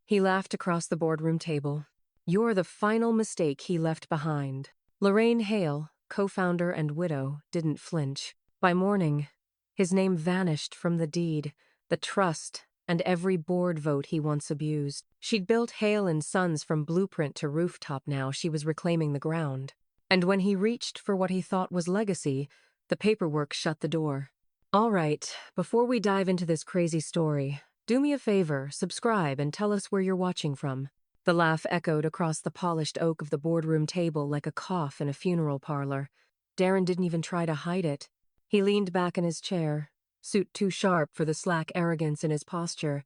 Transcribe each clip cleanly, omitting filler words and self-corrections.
He laughed across the boardroom table. You're the final mistake he left behind. Lorraine Hale, co-founder and widow, didn't flinch. By morning, his name vanished from the deed, the trust, and every board vote he once abused. She'd built Hale and Sons from blueprint to rooftop. Now she was reclaiming the ground. And when he reached for what he thought was legacy, the paperwork shut the door. All right, before we dive into this crazy story, do me a favor, subscribe and tell us where you're watching from. The laugh echoed across the polished oak of the boardroom table like a cough in a funeral parlor. Darren didn't even try to hide it. He leaned back in his chair, suit too sharp for the slack arrogance in his posture,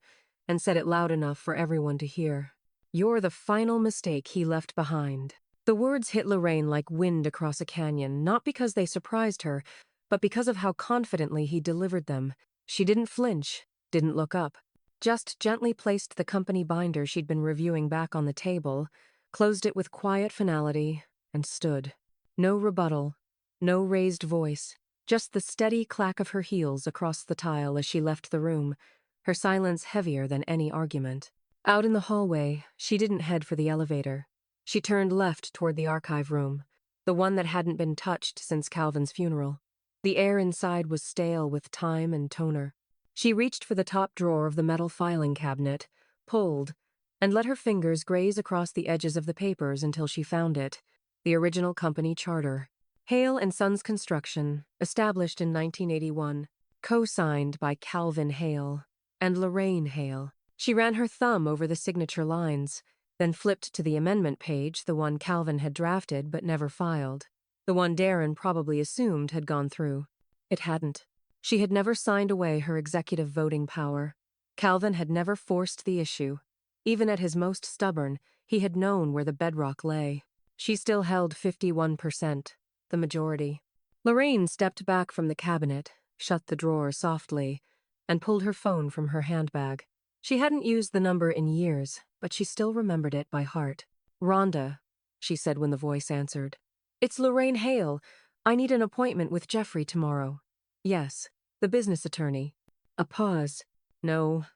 and said it loud enough for everyone to hear. You're the final mistake he left behind. The words hit Lorraine like wind across a canyon, not because they surprised her, but because of how confidently he delivered them. She didn't flinch, didn't look up. Just gently placed the company binder she'd been reviewing back on the table, closed it with quiet finality, and stood. No rebuttal, no raised voice, just the steady clack of her heels across the tile as she left the room, her silence heavier than any argument. Out in the hallway, she didn't head for the elevator. She turned left toward the archive room, the one that hadn't been touched since Calvin's funeral. The air inside was stale with time and toner. She reached for the top drawer of the metal filing cabinet, pulled, and let her fingers graze across the edges of the papers until she found it, the original company charter. Hale and Sons Construction, established in 1981, co-signed by Calvin Hale and Lorraine Hale. She ran her thumb over the signature lines, then flipped to the amendment page, the one Calvin had drafted but never filed, the one Darren probably assumed had gone through. It hadn't. She had never signed away her executive voting power. Calvin had never forced the issue. Even at his most stubborn, he had known where the bedrock lay. She still held 51%, the majority. Lorraine stepped back from the cabinet, shut the drawer softly, and pulled her phone from her handbag. She hadn't used the number in years, but she still remembered it by heart. "Rhonda," she said when the voice answered. "It's Lorraine Hale. I need an appointment with Jeffrey tomorrow." "Yes, the business attorney." A pause. "No,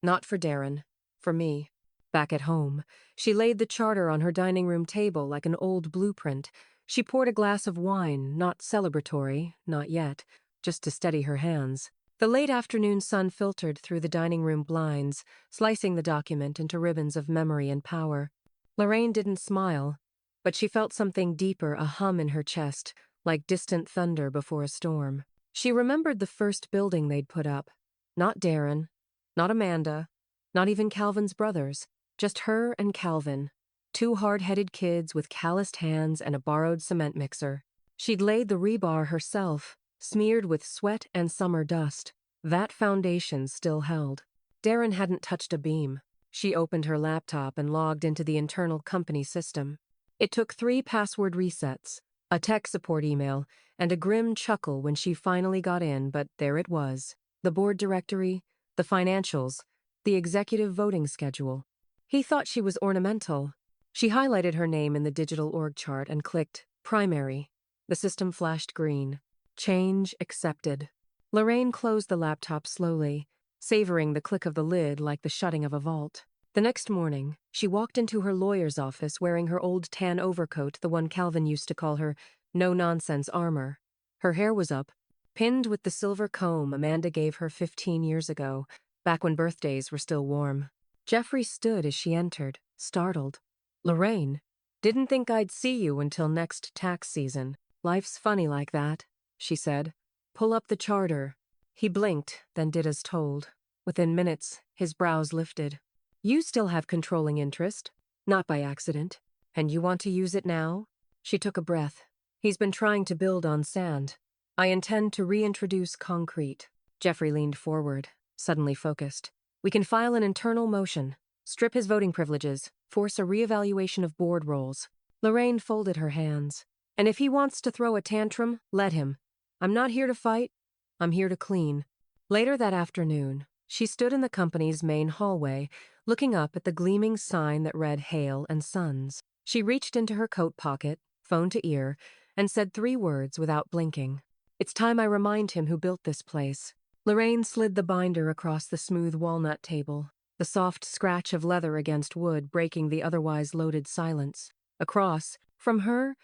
not for Darren. For me." Back at home, she laid the charter on her dining room table like an old blueprint. She poured a glass of wine, not celebratory, not yet, just to steady her hands. The late afternoon sun filtered through the dining room blinds, slicing the document into ribbons of memory and power. Lorraine didn't smile, but she felt something deeper, a hum in her chest, like distant thunder before a storm. She remembered the first building they'd put up. Not Darren, not Amanda, not even Calvin's brothers, just her and Calvin, two hard-headed kids with calloused hands and a borrowed cement mixer. She'd laid the rebar herself, smeared with sweat and summer dust. That foundation still held. Darren hadn't touched a beam. She opened her laptop and logged into the internal company system. It took 3 password resets, a tech support email, and a grim chuckle when she finally got in, but there it was. The board directory, the financials, the executive voting schedule. He thought she was ornamental. She highlighted her name in the digital org chart and clicked primary. The system flashed green. Change accepted. Lorraine closed the laptop slowly, savoring the click of the lid like the shutting of a vault. The next morning, she walked into her lawyer's office wearing her old tan overcoat, the one Calvin used to call her no-nonsense armor. Her hair was up, pinned with the silver comb Amanda gave her 15 years ago, back when birthdays were still warm. Jeffrey stood as she entered, startled. "Lorraine, didn't think I'd see you until next tax season. Life's funny like that," she said. "Pull up the charter." He blinked, then did as told. Within minutes, his brows lifted. "You still have controlling interest, not by accident. And you want to use it now?" She took a breath. "He's been trying to build on sand. I intend to reintroduce concrete." Jeffrey leaned forward, suddenly focused. "We can file an internal motion, strip his voting privileges, force a reevaluation of board roles." Lorraine folded her hands. "And if he wants to throw a tantrum, let him. I'm not here to fight. I'm here to clean." Later that afternoon, she stood in the company's main hallway, looking up at the gleaming sign that read Hale and Sons. She reached into her coat pocket, phone to ear, and said 3 words without blinking. "It's time I remind him who built this place." Lorraine slid the binder across the smooth walnut table. the soft scratch of leather against wood breaking the otherwise loaded silence. Across, from her,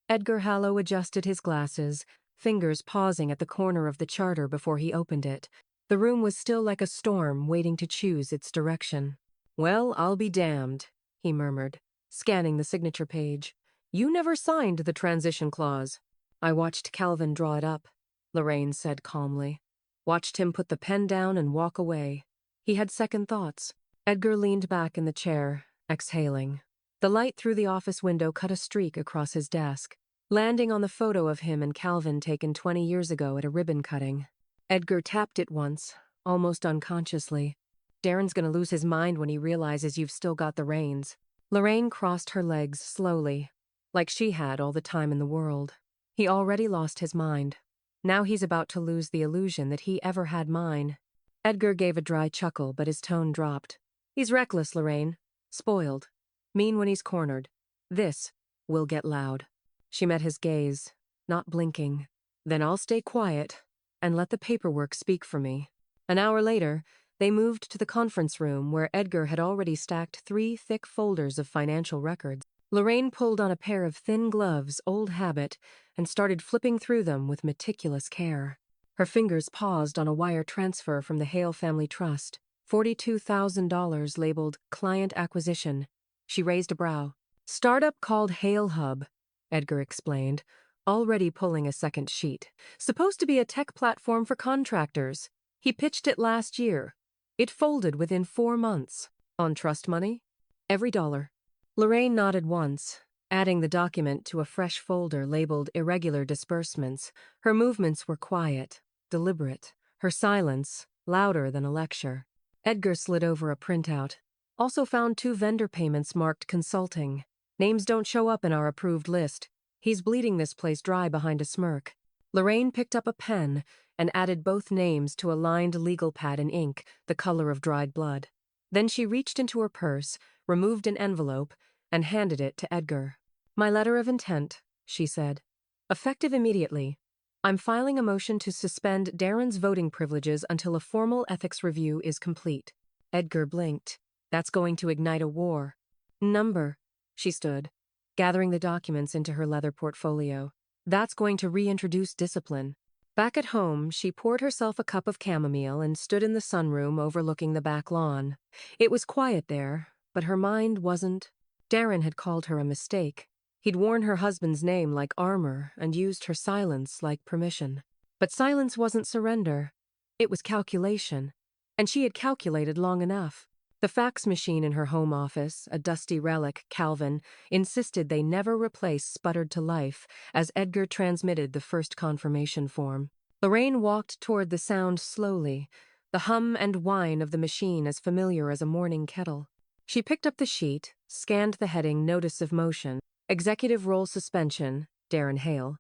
Edgar Hallow adjusted his glasses, fingers pausing at the corner of the charter before he opened it. The room was still like a storm waiting to choose its direction. "Well, I'll be damned," he murmured, scanning the signature page. "You never signed the transition clause." "I watched Calvin draw it up," Lorraine said calmly. Watched him put the pen down and walk away. He had second thoughts. Edgar leaned back in the chair, exhaling. The light through the office window cut a streak across his desk, landing on the photo of him and Calvin taken 20 years ago at a ribbon cutting. Edgar tapped it once, almost unconsciously. "Darren's gonna lose his mind when he realizes you've still got the reins." Lorraine crossed her legs slowly, like she had all the time in the world. He already lost his mind. Now he's about to lose the illusion that he ever had mine. Edgar gave a dry chuckle, but his tone dropped. "He's reckless, Lorraine. Spoiled. Mean when he's cornered. This will get loud." She met his gaze, not blinking. "Then I'll stay quiet and let the paperwork speak for me." An hour later, they moved to the conference room where Edgar had already stacked 3 thick folders of financial records. Lorraine pulled on a pair of thin gloves, old habit, and started flipping through them with meticulous care. Her fingers paused on a wire transfer from the Hale Family Trust, $42,000 labeled Client Acquisition. She raised a brow. "Startup called Hale Hub," Edgar explained, already pulling a second sheet. "Supposed to be a tech platform for contractors. He pitched it last year. It folded within 4 months. On trust money? Every dollar." Lorraine nodded once, adding the document to a fresh folder labeled Irregular Disbursements. Her movements were quiet, deliberate, her silence louder than a lecture. Edgar slid over a printout. "Also found 2 vendor payments marked consulting. Names don't show up in our approved list. He's bleeding this place dry behind a smirk." Lorraine picked up a pen and added both names to a lined legal pad in ink, the color of dried blood. Then she reached into her purse, removed an envelope, and handed it to Edgar. "My letter of intent," she said. "Effective immediately. I'm filing a motion to suspend Darren's voting privileges until a formal ethics review is complete." Edgar blinked. "That's going to ignite a war." "Number," she stood, gathering the documents into her leather portfolio. "That's going to reintroduce discipline." Back at home, she poured herself a cup of chamomile and stood in the sunroom overlooking the back lawn. It was quiet there, but her mind wasn't. Darren had called her a mistake. He'd worn her husband's name like armor and used her silence like permission. But silence wasn't surrender. It was calculation. And she had calculated long enough. The fax machine in her home office, a dusty relic, Calvin, insisted they never replace sputtered to life as Edgar transmitted the first confirmation form. Lorraine walked toward the sound slowly, the hum and whine of the machine as familiar as a morning kettle. She picked up the sheet, scanned the heading Notice of Motion, Executive Role Suspension, Darren Hale,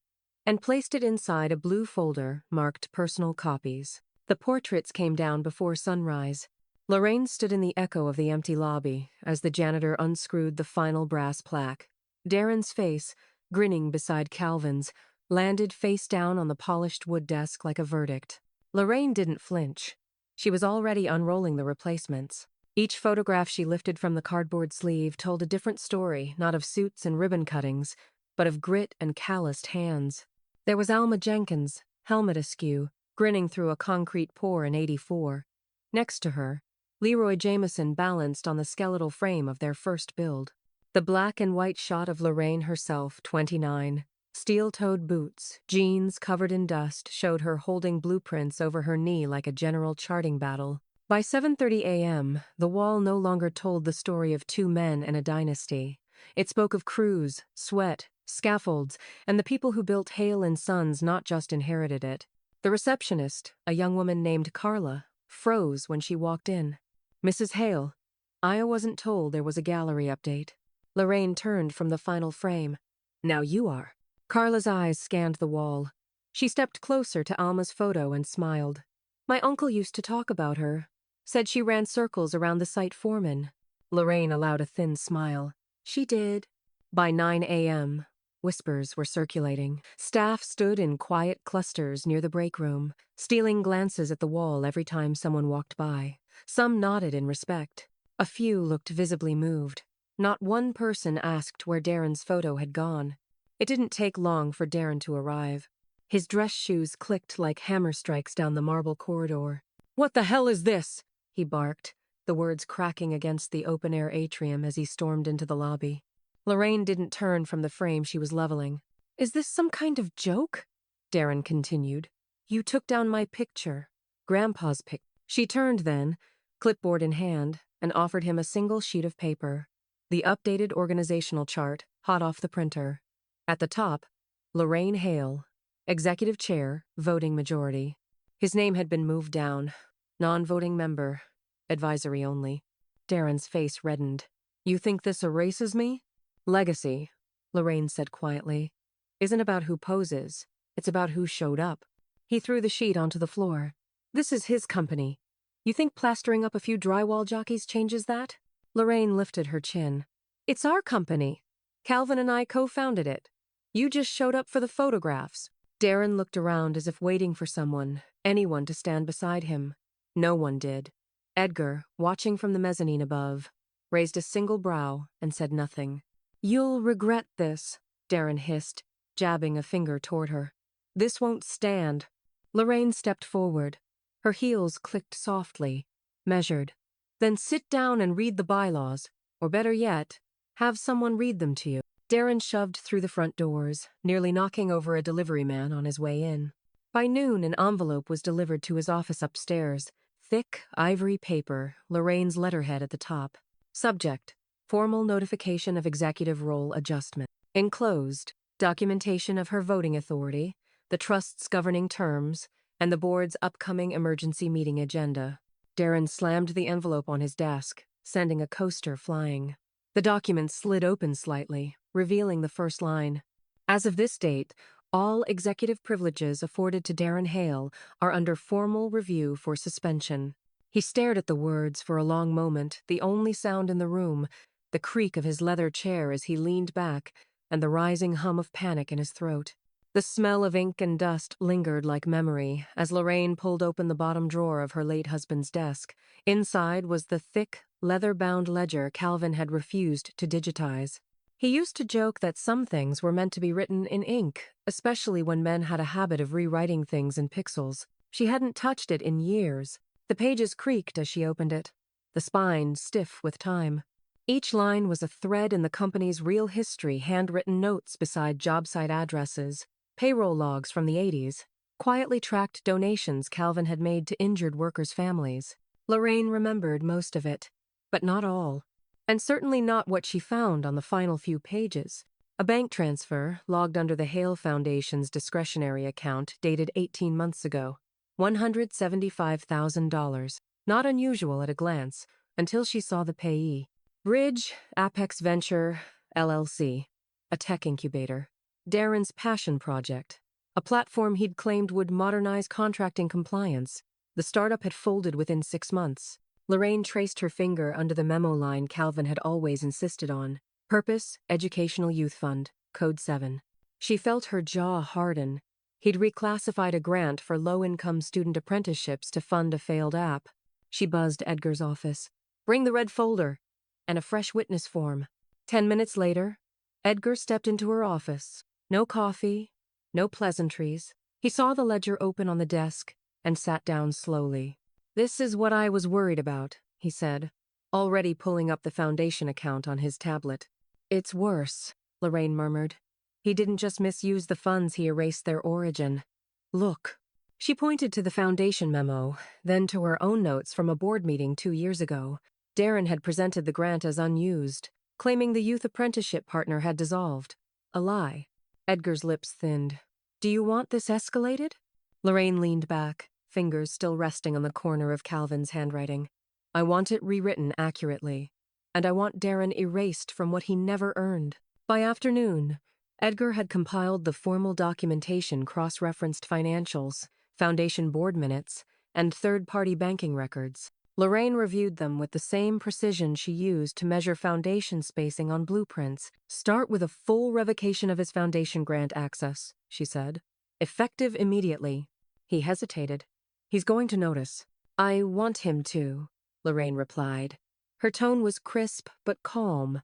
and placed it inside a blue folder marked Personal Copies. The portraits came down before sunrise. Lorraine stood in the echo of the empty lobby as the janitor unscrewed the final brass plaque. Darren's face, grinning beside Calvin's, landed face down on the polished wood desk like a verdict. Lorraine didn't flinch. She was already unrolling the replacements. Each photograph she lifted from the cardboard sleeve told a different story, not of suits and ribbon cuttings, but of grit and calloused hands. There was Alma Jenkins, helmet askew, grinning through a concrete pour in '84. Next to her, Leroy Jameson balanced on the skeletal frame of their first build. The black and white shot of Lorraine herself, 29. Steel-toed boots, jeans covered in dust showed her holding blueprints over her knee like a general charting battle. By 7:30 a.m., the wall no longer told the story of 2 men and a dynasty. It spoke of crews, sweat, scaffolds, and the people who built Hale and Sons not just inherited it. The receptionist, a young woman named Carla, froze when she walked in. "Mrs. Hale, I wasn't told there was a gallery update." Lorraine turned from the final frame. "Now you are." Carla's eyes scanned the wall. She stepped closer to Alma's photo and smiled. "My uncle used to talk about her. Said she ran circles around the site foreman." Lorraine allowed a thin smile. "She did." By 9 a.m., whispers were circulating. Staff stood in quiet clusters near the break room, stealing glances at the wall every time someone walked by. Some nodded in respect. A few looked visibly moved. Not one person asked where Darren's photo had gone. It didn't take long for Darren to arrive. His dress shoes clicked like hammer strikes down the marble corridor. "What the hell is this?" he barked, the words cracking against the open-air atrium as he stormed into the lobby. Lorraine didn't turn from the frame she was leveling. "Is this some kind of joke?" Darren continued. "You took down my picture. Grandpa's pic." She turned then, clipboard in hand, and offered him a single sheet of paper. The updated organizational chart, hot off the printer. At the top, Lorraine Hale, Executive Chair, Voting Majority. His name had been moved down. Non-voting member. Advisory only. Darren's face reddened. "You think this erases me?" "Legacy," Lorraine said quietly, "isn't about who poses. It's about who showed up." He threw the sheet onto the floor. "This is his company. You think plastering up a few drywall jockeys changes that?" Lorraine lifted her chin. "It's our company. Calvin and I co-founded it. You just showed up for the photographs." Darren looked around as if waiting for someone, anyone to stand beside him. No one did. Edgar, watching from the mezzanine above, raised a single brow and said nothing. "You'll regret this," Darren hissed, jabbing a finger toward her. "This won't stand." Lorraine stepped forward. Her heels clicked softly, measured. "Then sit down and read the bylaws, or better yet, have someone read them to you." Darren shoved through the front doors, nearly knocking over a delivery man on his way in. By noon, an envelope was delivered to his office upstairs. Thick, ivory paper, Lorraine's letterhead at the top. Subject: Formal notification of executive role adjustment. Enclosed: documentation of her voting authority, the trust's governing terms, and the board's upcoming emergency meeting agenda. Darren slammed the envelope on his desk, sending a coaster flying. The document slid open slightly, revealing the first line. "As of this date, all executive privileges afforded to Darren Hale are under formal review for suspension." He stared at the words for a long moment, the only sound in the room, the creak of his leather chair as he leaned back, and the rising hum of panic in his throat. The smell of ink and dust lingered like memory as Lorraine pulled open the bottom drawer of her late husband's desk. Inside was the thick, leather-bound ledger Calvin had refused to digitize. He used to joke that some things were meant to be written in ink, especially when men had a habit of rewriting things in pixels. She hadn't touched it in years. The pages creaked as she opened it, the spine stiff with time. Each line was a thread in the company's real history, handwritten notes beside job site addresses, payroll logs from the 80s, quietly tracked donations Calvin had made to injured workers' families. Lorraine remembered most of it, but not all. And certainly not what she found on the final few pages. A bank transfer, logged under the Hale Foundation's discretionary account, dated 18 months ago. $175,000. Not unusual at a glance, until she saw the payee. Bridge, Apex Venture, LLC. A tech incubator. Darren's passion project. A platform he'd claimed would modernize contracting compliance. The startup had folded within 6 months. Lorraine traced her finger under the memo line Calvin had always insisted on. Purpose, Educational Youth Fund, Code 7. She felt her jaw harden. He'd reclassified a grant for low-income student apprenticeships to fund a failed app. She buzzed Edgar's office. "Bring the red folder," and a fresh witness form. 10 minutes later, Edgar stepped into her office. No coffee, no pleasantries. He saw the ledger open on the desk and sat down slowly. "This is what I was worried about," he said, already pulling up the foundation account on his tablet. "It's worse," Lorraine murmured. "He didn't just misuse the funds, he erased their origin. Look." She pointed to the foundation memo, then to her own notes from a board meeting 2 years ago. Darren had presented the grant as unused, claiming the youth apprenticeship partner had dissolved. A lie. Edgar's lips thinned. "Do you want this escalated?" Lorraine leaned back, fingers still resting on the corner of Calvin's handwriting. "I want it rewritten accurately, and I want Darren erased from what he never earned." By afternoon, Edgar had compiled the formal documentation, cross-referenced financials, foundation board minutes, and third-party banking records. Lorraine reviewed them with the same precision she used to measure foundation spacing on blueprints. "Start with a full revocation of his foundation grant access," she said. "Effective immediately." He hesitated. "He's going to notice." "I want him to." Lorraine replied. Her tone was crisp but calm,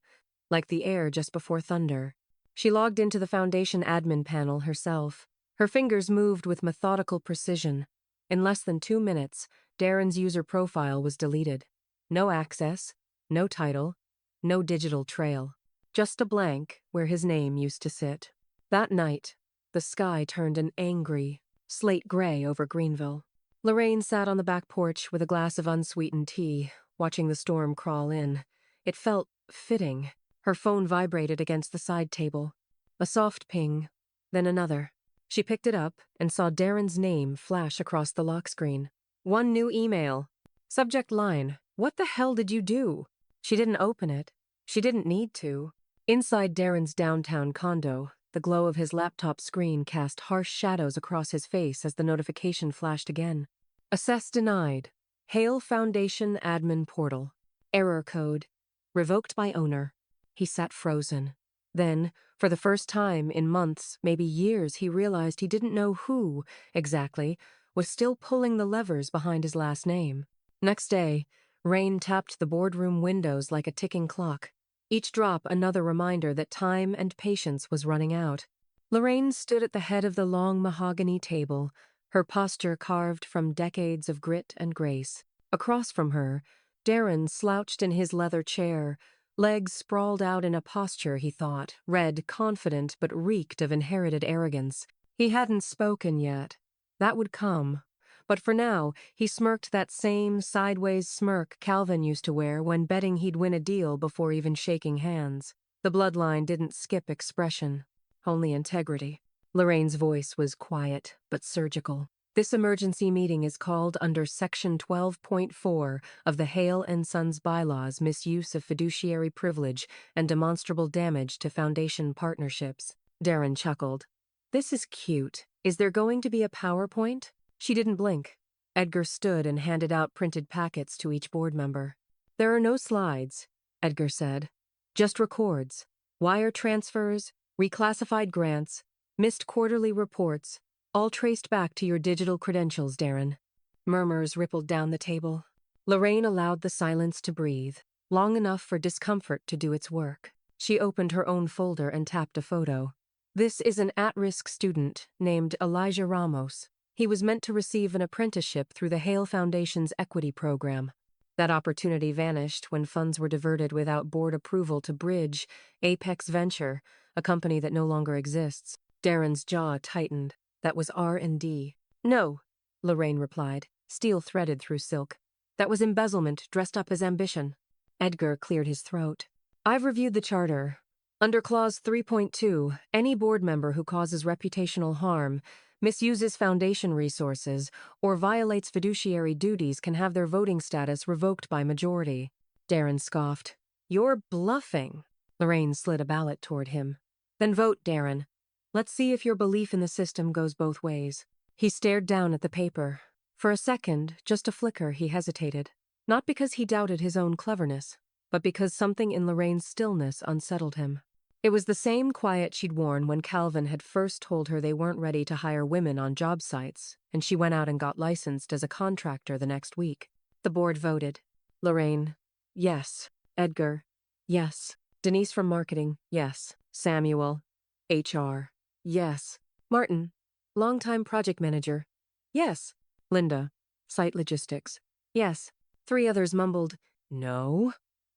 like the air just before thunder. She logged into the Foundation admin panel herself. Her fingers moved with methodical precision. In less than 2 minutes, Darren's user profile was deleted. No access, no title, no digital trail. Just a blank where his name used to sit. That night, the sky turned an angry, slate gray over Greenville. Lorraine sat on the back porch with a glass of unsweetened tea, watching the storm crawl in. It felt fitting. Her phone vibrated against the side table. A soft ping, then another. She picked it up and saw Darren's name flash across the lock screen. One new email. Subject line, "What the hell did you do?" She didn't open it. She didn't need to. Inside Darren's downtown condo, the glow of his laptop screen cast harsh shadows across his face as the notification flashed again. Access denied. Hale Foundation admin portal. Error code. Revoked by owner. He sat frozen. Then, for the first time in months, maybe years, he realized he didn't know who, exactly, was still pulling the levers behind his last name. Next day, rain tapped the boardroom windows like a ticking clock. Each drop another reminder that time and patience was running out. Lorraine stood at the head of the long mahogany table, her posture carved from decades of grit and grace. Across from her, Darren slouched in his leather chair, legs sprawled out in a posture, he thought, red, confident, but reeked of inherited arrogance. He hadn't spoken yet. That would come. But for now, he smirked that same sideways smirk Calvin used to wear when betting he'd win a deal before even shaking hands. The bloodline didn't skip expression, only integrity. Lorraine's voice was quiet but surgical. This emergency meeting is called under Section 12.4 of the Hale and Sons bylaws, misuse of fiduciary privilege and demonstrable damage to foundation partnerships. Darren chuckled. This is cute. Is there going to be a PowerPoint? She didn't blink. Edgar stood and handed out printed packets to each board member. There are no slides, Edgar said. Just records. Wire transfers, reclassified grants, missed quarterly reports, all traced back to your digital credentials, Darren. Murmurs rippled down the table. Lorraine allowed the silence to breathe, long enough for discomfort to do its work. She opened her own folder and tapped a photo. This is an at-risk student named Elijah Ramos. He was meant to receive an apprenticeship through the Hale Foundation's equity program. That opportunity vanished when funds were diverted without board approval to Bridge, Apex Venture, a company that no longer exists. Darren's jaw tightened. That was R&D. No, Lorraine replied, steel threaded through silk. That was embezzlement dressed up as ambition. Edgar cleared his throat. I've reviewed the charter. Under Clause 3.2, any board member who causes reputational harm, misuses foundation resources, or violates fiduciary duties can have their voting status revoked by majority. Darren scoffed. You're bluffing. Lorraine slid a ballot toward him. Then vote, Darren. Let's see if your belief in the system goes both ways. He stared down at the paper. For a second, just a flicker, he hesitated. Not because he doubted his own cleverness, but because something in Lorraine's stillness unsettled him. It was the same quiet she'd worn when Calvin had first told her they weren't ready to hire women on job sites, and she went out and got licensed as a contractor the next week. The board voted. Lorraine, yes. Edgar, yes. Denise from marketing, yes. Samuel, HR, yes. Martin, longtime project manager, yes. Linda, site logistics, yes. 3 others mumbled, no,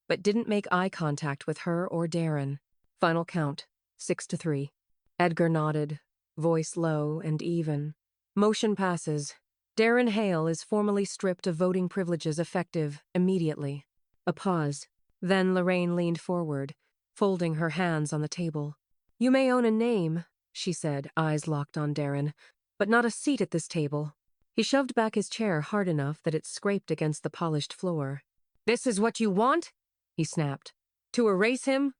but didn't make eye contact with her or Darren. Final count, 6-3. Edgar nodded, voice low and even. Motion passes. Darren Hale is formally stripped of voting privileges effective immediately. A pause. Then Lorraine leaned forward, folding her hands on the table. You may own a name, she said, eyes locked on Darren, but not a seat at this table. He shoved back his chair hard enough that it scraped against the polished floor. This is what you want? He snapped. To erase him?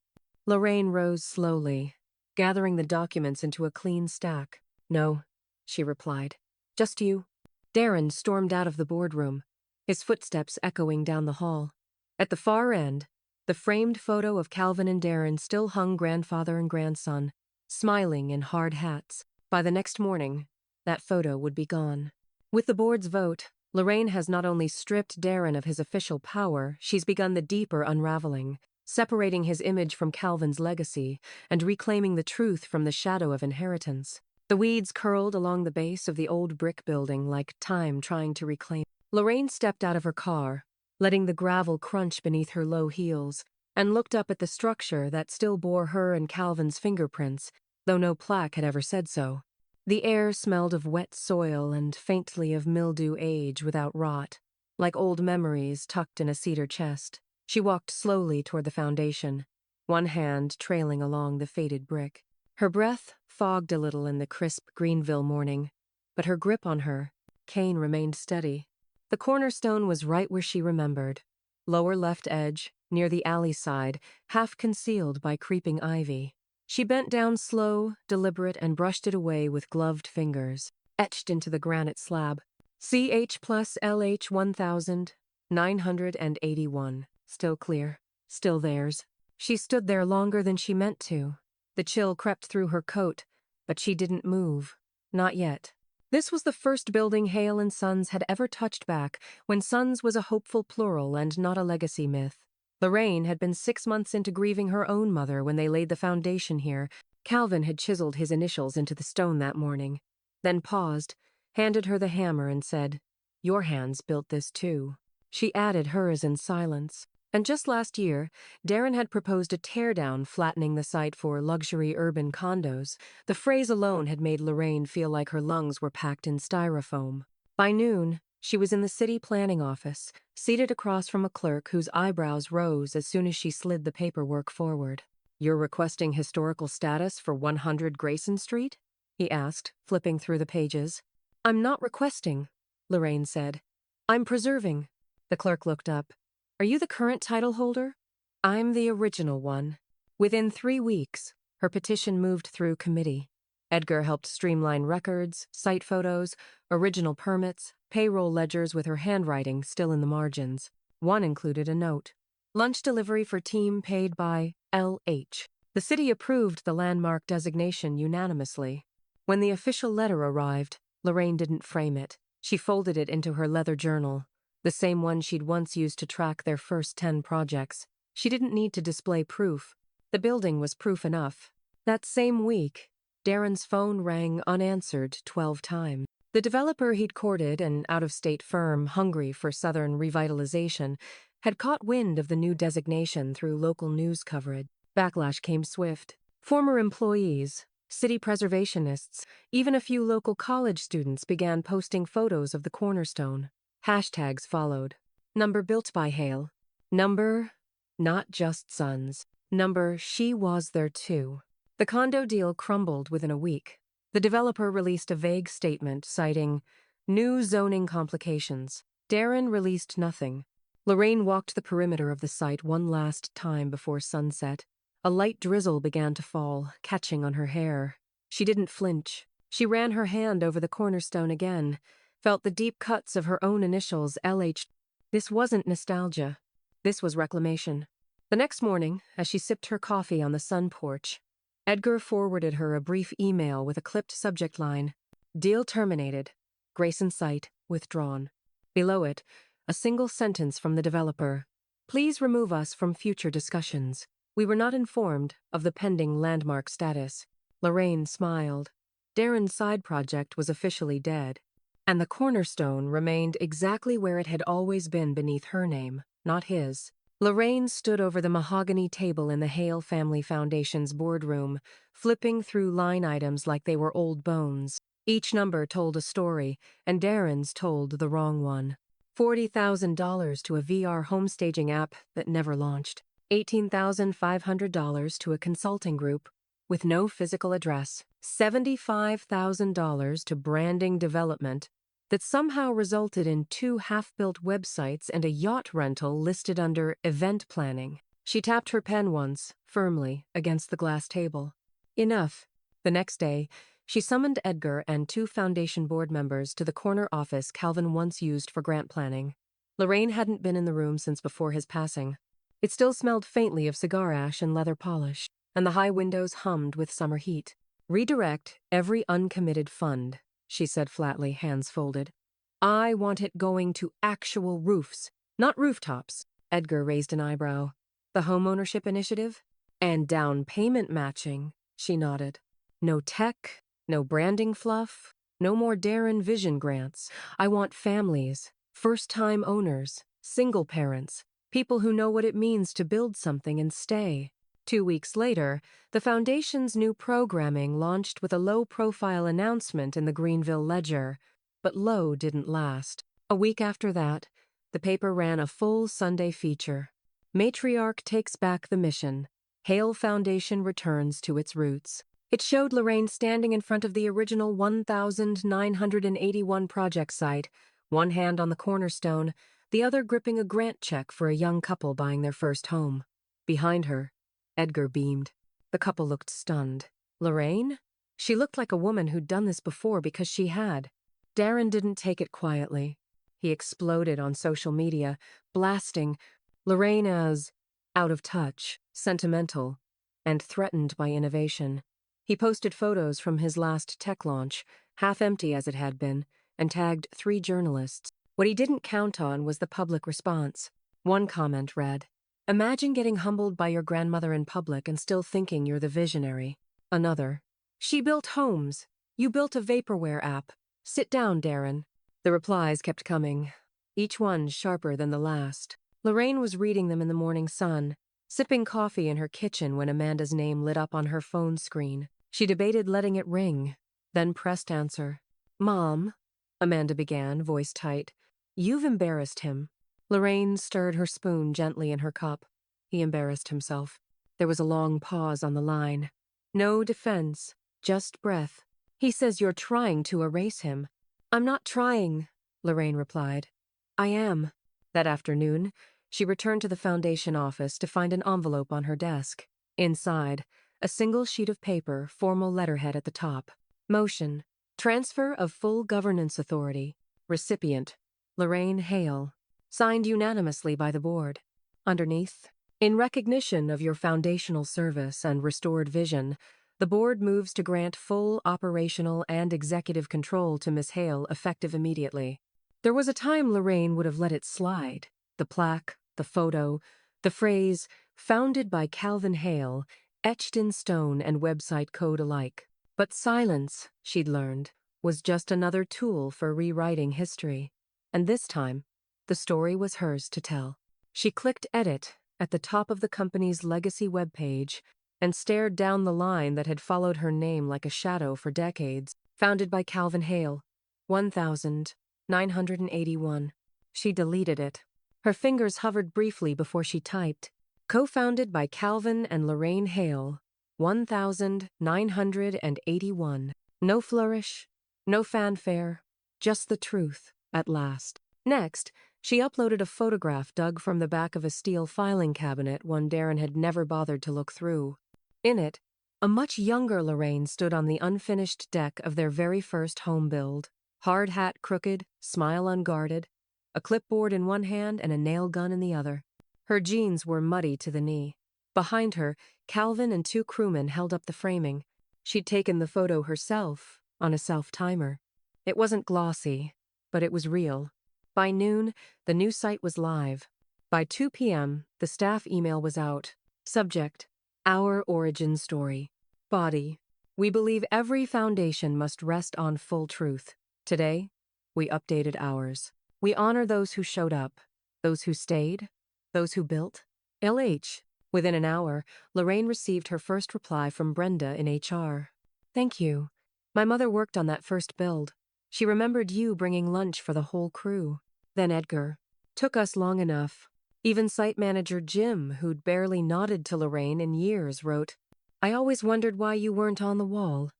Lorraine rose slowly, gathering the documents into a clean stack. No, she replied. Just you. Darren stormed out of the boardroom, his footsteps echoing down the hall. At the far end, the framed photo of Calvin and Darren still hung grandfather and grandson, smiling in hard hats. By the next morning, that photo would be gone. With the board's vote, Lorraine has not only stripped Darren of his official power, she's begun the deeper unraveling, separating his image from Calvin's legacy and reclaiming the truth from the shadow of inheritance. The weeds curled along the base of the old brick building like time trying to reclaim. Lorraine stepped out of her car, letting the gravel crunch beneath her low heels, and looked up at the structure that still bore her and Calvin's fingerprints, though no plaque had ever said so. The air smelled of wet soil and faintly of mildew age without rot, like old memories tucked in a cedar chest. She walked slowly toward the foundation, one hand trailing along the faded brick. Her breath fogged a little in the crisp Greenville morning, but her grip on her cane remained steady. The cornerstone was right where she remembered, lower left edge, near the alley side, half concealed by creeping ivy. She bent down slow, deliberate, and brushed it away with gloved fingers, etched into the granite slab. CH plus LH 1981. Still clear. Still theirs. She stood there longer than she meant to. The chill crept through her coat, but she didn't move. Not yet. This was the first building Hale and Sons had ever touched back, when Sons was a hopeful plural and not a legacy myth. Lorraine had been 6 months into grieving her own mother when they laid the foundation here. Calvin had chiseled his initials into the stone that morning, then paused, handed her the hammer and said, "Your hands built this too." She added hers in silence. And just last year, Darren had proposed a teardown flattening the site for luxury urban condos. The phrase alone had made Lorraine feel like her lungs were packed in styrofoam. By noon, she was in the city planning office, seated across from a clerk whose eyebrows rose as soon as she slid the paperwork forward. "You're requesting historical status for 100 Grayson Street?" he asked, flipping through the pages. "I'm not requesting," Lorraine said. "I'm preserving." The clerk looked up. "Are you the current title holder?" "I'm the original one." Within 3 weeks, her petition moved through committee. Edgar helped streamline records, site photos, original permits, payroll ledgers with her handwriting still in the margins. One included a note. "Lunch delivery for team paid by LH." The city approved the landmark designation unanimously. When the official letter arrived, Lorraine didn't frame it. She folded it into her leather journal, the same one she'd once used to track their first 10 projects. She didn't need to display proof. The building was proof enough. That same week, Darren's phone rang unanswered 12 times. The developer he'd courted, an out-of-state firm hungry for Southern revitalization, had caught wind of the new designation through local news coverage. Backlash came swift. Former employees, city preservationists, even a few local college students began posting photos of the cornerstone. Hashtags followed. Number built by Hale. Number not just Sons. Number she was there too. The condo deal crumbled within a week. The developer released a vague statement citing new zoning complications. Darren released nothing. Lorraine walked the perimeter of the site one last time before sunset. A light drizzle began to fall, catching on her hair. She didn't flinch. She ran her hand over the cornerstone again, felt the deep cuts of her own initials, LH. This wasn't nostalgia. This was reclamation. The next morning, as she sipped her coffee on the sun porch, Edgar forwarded her a brief email with a clipped subject line, "Deal terminated. Grayson site withdrawn." Below it, a single sentence from the developer, "Please remove us from future discussions. We were not informed of the pending landmark status." Lorraine smiled. Darren's side project was officially dead, and the cornerstone remained exactly where it had always been beneath her name, not his. Lorraine stood over the mahogany table in the Hale Family Foundation's boardroom, flipping through line items like they were old bones. Each number told a story, and Darren's told the wrong one. $40,000 to a VR homestaging app that never launched. $18,500 to a consulting group with no physical address. $75,000 to branding development that somehow resulted in 2 half-built websites and a yacht rental listed under event planning. She tapped her pen once, firmly, against the glass table. Enough. The next day, she summoned Edgar and 2 foundation board members to the corner office Calvin once used for grant planning. Lorraine hadn't been in the room since before his passing. It still smelled faintly of cigar ash and leather polish, and the high windows hummed with summer heat. "Redirect every uncommitted fund," she said flatly, hands folded. I want it going to actual roofs, not rooftops. Edgar raised an eyebrow. The homeownership initiative? And down payment matching, she nodded. No tech, no branding fluff, no more Darren Vision grants. I want families, first-time owners, single parents, people who know what it means to build something and stay. 2 weeks later, the Foundation's new programming launched with a low-profile announcement in the Greenville Ledger, but low didn't last. A week after that, the paper ran a full Sunday feature. Matriarch takes back the mission. Hale Foundation returns to its roots. It showed Lorraine standing in front of the original 1981 project site, one hand on the cornerstone, the other gripping a grant check for a young couple buying their first home. Behind her, Edgar beamed. The couple looked stunned. Lorraine? She looked like a woman who'd done this before because she had. Darren didn't take it quietly. He exploded on social media, blasting Lorraine as out of touch, sentimental, and threatened by innovation. He posted photos from his last tech launch, half empty as it had been, and tagged 3 journalists. What he didn't count on was the public response. One comment read, "Imagine getting humbled by your grandmother in public and still thinking you're the visionary." Another, "She built homes. You built a vaporware app. Sit down, Darren." The replies kept coming, each one sharper than the last. Lorraine was reading them in the morning sun, sipping coffee in her kitchen when Amanda's name lit up on her phone screen. She debated letting it ring, then pressed answer. "Mom," Amanda began, voice tight, "you've embarrassed him." Lorraine stirred her spoon gently in her cup. He embarrassed himself. There was a long pause on the line. No defense, just breath. "He says you're trying to erase him." "I'm not trying," Lorraine replied. "I am." That afternoon, she returned to the Foundation office to find an envelope on her desk. Inside, a single sheet of paper, formal letterhead at the top. Motion. Transfer of full governance authority. Recipient. Lorraine Hale. Signed unanimously by the board. Underneath, in recognition of your foundational service and restored vision, the board moves to grant full operational and executive control to Miss Hale effective immediately. There was a time Lorraine would have let it slide. The plaque, the photo, the phrase, "Founded by Calvin Hale," etched in stone and website code alike. But silence, she'd learned, was just another tool for rewriting history. And this time, the story was hers to tell. She clicked edit at the top of the company's legacy webpage and stared down the line that had followed her name like a shadow for decades. Founded by Calvin Hale, 1981. She deleted it. Her fingers hovered briefly before she typed, "Co-founded by Calvin and Lorraine Hale, 1981. No flourish, no fanfare, just the truth, at last. Next, she uploaded a photograph dug from the back of a steel filing cabinet one Darren had never bothered to look through. In it, a much younger Lorraine stood on the unfinished deck of their very first home build, hard hat crooked, smile unguarded, a clipboard in one hand and a nail gun in the other. Her jeans were muddy to the knee. Behind her, Calvin and 2 crewmen held up the framing. She'd taken the photo herself, on a self-timer. It wasn't glossy, but it was real. By noon, the new site was live. By 2 p.m., the staff email was out. Subject, "Our origin story." Body, "We believe every foundation must rest on full truth. Today, we updated ours. We honor those who showed up, those who stayed, those who built." LH. Within an hour, Lorraine received her first reply from Brenda in HR. "Thank you. My mother worked on that first build. She remembered you bringing lunch for the whole crew." Then Edgar. "Took us long enough." Even site manager Jim, who'd barely nodded to Lorraine in years, wrote, "I always wondered why you weren't on the wall."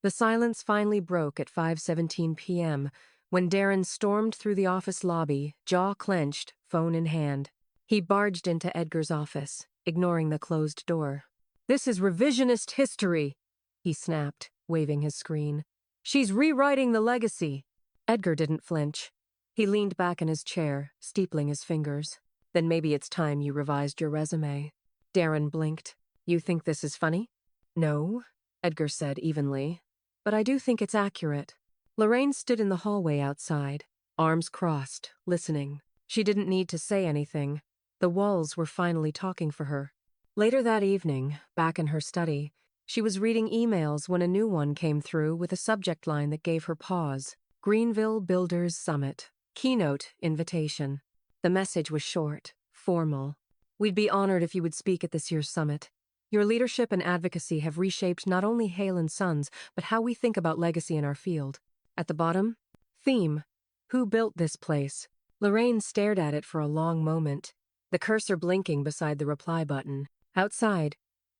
The silence finally broke at 5:17 p.m. when Darren stormed through the office lobby, jaw clenched, phone in hand. He barged into Edgar's office, ignoring the closed door. "This is revisionist history," he snapped, waving his screen. "She's rewriting the legacy." Edgar didn't flinch. He leaned back in his chair, steepling his fingers. "Then maybe it's time you revised your resume." Darren blinked. "You think this is funny?" "No," Edgar said evenly. "But I do think it's accurate." Lorraine stood in the hallway outside. arms crossed, listening. She didn't need to say anything. The walls were finally talking for her. Later that evening, back in her study, she was reading emails when a new one came through with a subject line that gave her pause. Greenville Builders Summit. Keynote invitation. The message was short, formal. We'd be honored if you would speak at this year's summit. Your leadership and advocacy have reshaped not only Hale and Sons, but how we think about legacy in our field. At the bottom, theme. Who built this place? Lorraine stared at it for a long moment, the cursor blinking beside the reply button. Outside,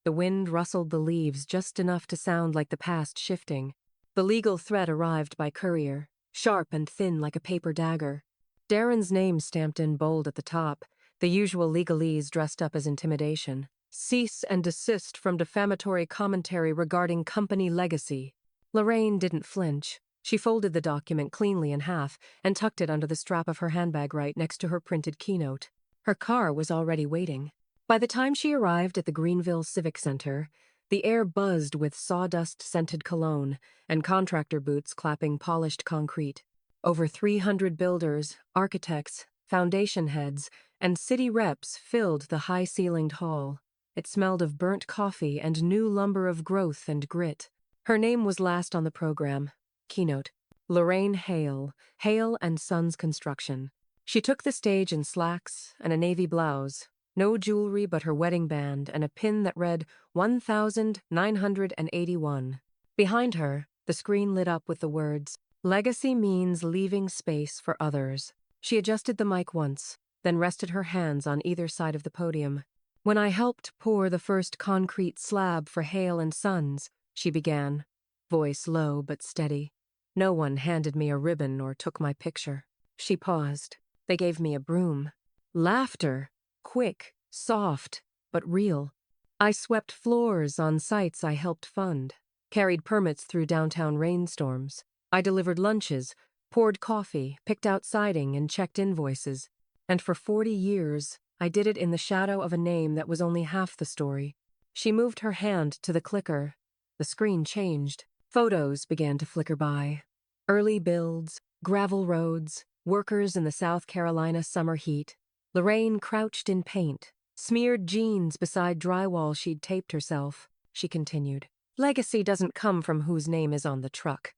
the wind rustled the leaves just enough to sound like the past shifting. The legal threat arrived by courier, sharp and thin like a paper dagger. Darren's name stamped in bold at the top, the usual legalese dressed up as intimidation. Cease and desist from defamatory commentary regarding company legacy. Lorraine didn't flinch. She folded the document cleanly in half and tucked it under the strap of her handbag right next to her printed keynote. Her car was already waiting. By the time she arrived at the Greenville Civic Center, the air buzzed with sawdust-scented cologne and contractor boots clapping polished concrete. Over 300 builders, architects, foundation heads, and city reps filled the high-ceilinged hall. It smelled of burnt coffee and new lumber of growth and grit. Her name was last on the program. Keynote. Lorraine Hale, Hale and Sons Construction. She took the stage in slacks and a navy blouse, no jewelry but her wedding band and a pin that read 1981. Behind her, the screen lit up with the words, "Legacy means leaving space for others." She adjusted the mic once, then rested her hands on either side of the podium. "When I helped pour the first concrete slab for Hale and Sons," she began, voice low but steady. "No one handed me a ribbon or took my picture." She paused. "They gave me a broom." Laughter. Quick, soft, but real. "I swept floors on sites I helped fund, carried permits through downtown rainstorms. I delivered lunches, poured coffee, picked out siding, and checked invoices. And for 40 years, I did it in the shadow of a name that was only half the story." She moved her hand to the clicker. The screen changed. Photos began to flicker by. Early builds, gravel roads, workers in the South Carolina summer heat. Lorraine crouched in paint, smeared jeans beside drywall she'd taped herself. She continued, "Legacy doesn't come from whose name is on the truck.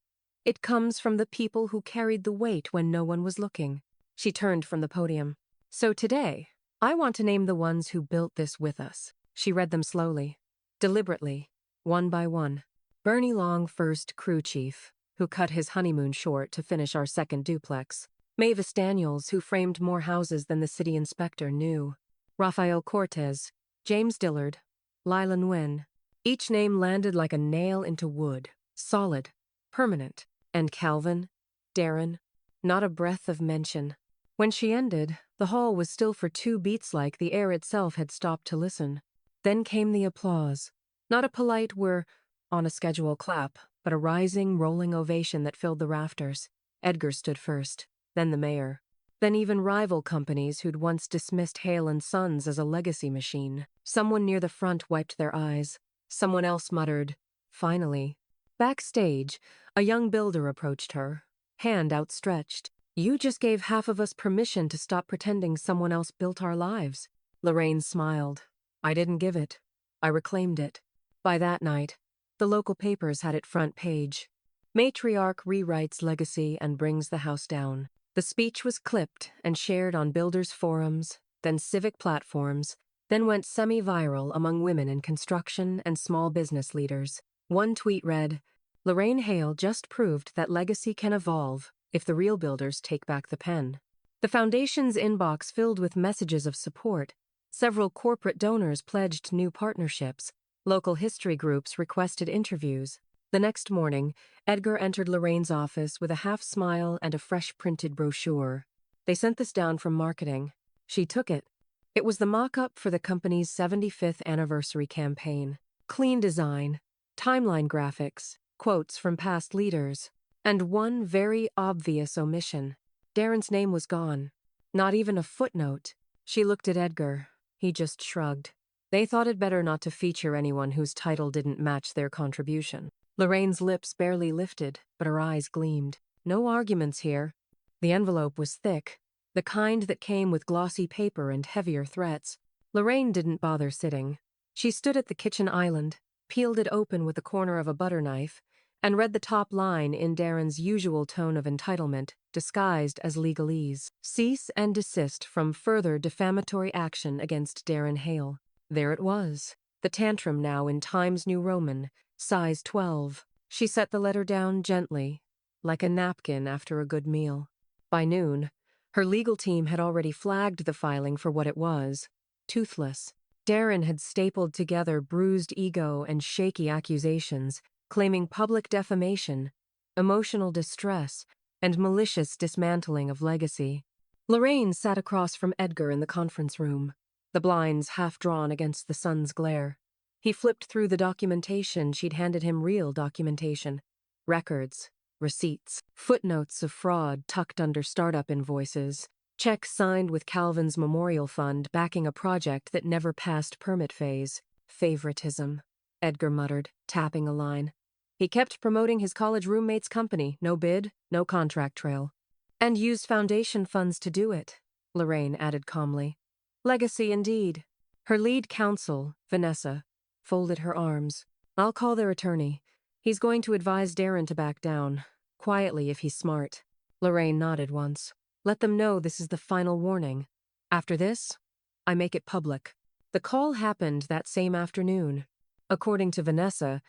It comes from the people who carried the weight when no one was looking." She turned from the podium. "So today, I want to name the ones who built this with us." She read them slowly, deliberately, one by one. Bernie Long, first crew chief, who cut his honeymoon short to finish our second duplex. Mavis Daniels, who framed more houses than the city inspector knew. Rafael Cortez, James Dillard, Lila Nguyen. Each name landed like a nail into wood, solid, permanent. And Calvin, Darren, not a breath of mention. When she ended, the hall was still for 2 beats like the air itself had stopped to listen. Then came the applause. Not a polite "we're on a schedule" clap, but a rising, rolling ovation that filled the rafters. Edgar stood first, then the mayor. Then even rival companies who'd once dismissed Hale and Sons as a legacy machine. Someone near the front wiped their eyes. Someone else muttered, "Finally." Backstage, a young builder approached her, hand outstretched. "You just gave half of us permission to stop pretending someone else built our lives." Lorraine smiled. "I didn't give it. I reclaimed it." By that night, the local papers had it front page. "Matriarch rewrites legacy and brings the house down." The speech was clipped and shared on builders' forums, then civic platforms, then went semi-viral among women in construction and small business leaders. One tweet read, "Lorraine Hale just proved that legacy can evolve if the real builders take back the pen." The foundation's inbox filled with messages of support. Several corporate donors pledged new partnerships. Local history groups requested interviews. The next morning, Edgar entered Lorraine's office with a half smile and a fresh printed brochure. "They sent this down from marketing." She took it. It was the mock-up for the company's 75th anniversary campaign. Clean design, timeline graphics, quotes from past leaders, and one very obvious omission. Darren's name was gone. Not even a footnote. She looked at Edgar. He just shrugged. They thought it better not to feature anyone whose title didn't match their contribution. Lorraine's lips barely lifted, but her eyes gleamed. "No arguments here." The envelope was thick, the kind that came with glossy paper and heavier threats. Lorraine didn't bother sitting. She stood at the kitchen island, peeled it open with the corner of a butter knife, and read the top line in Darren's usual tone of entitlement, disguised as legalese. Cease and desist from further defamatory action against Darren Hale. There it was. The tantrum now in Times New Roman, size 12. She set the letter down gently, like a napkin after a good meal. By noon, her legal team had already flagged the filing for what it was: toothless. Darren had stapled together bruised ego and shaky accusations, claiming public defamation, emotional distress, and malicious dismantling of legacy. Lorraine sat across from Edgar in the conference room, the blinds half drawn against the sun's glare. He flipped through the documentation she'd handed him, real documentation. Records, receipts, footnotes of fraud tucked under startup invoices, checks signed with Calvin's memorial fund backing a project that never passed permit phase. Favoritism, Edgar muttered, tapping a line. He kept promoting his college roommate's company, no bid, no contract trail. And used foundation funds to do it, Lorraine added calmly. Legacy indeed. Her lead counsel, Vanessa, folded her arms. I'll call their attorney. He's going to advise Darren to back down, quietly if he's smart. Lorraine nodded once. Let them know this is the final warning. After this, I make it public. The call happened that same afternoon. According to Vanessa,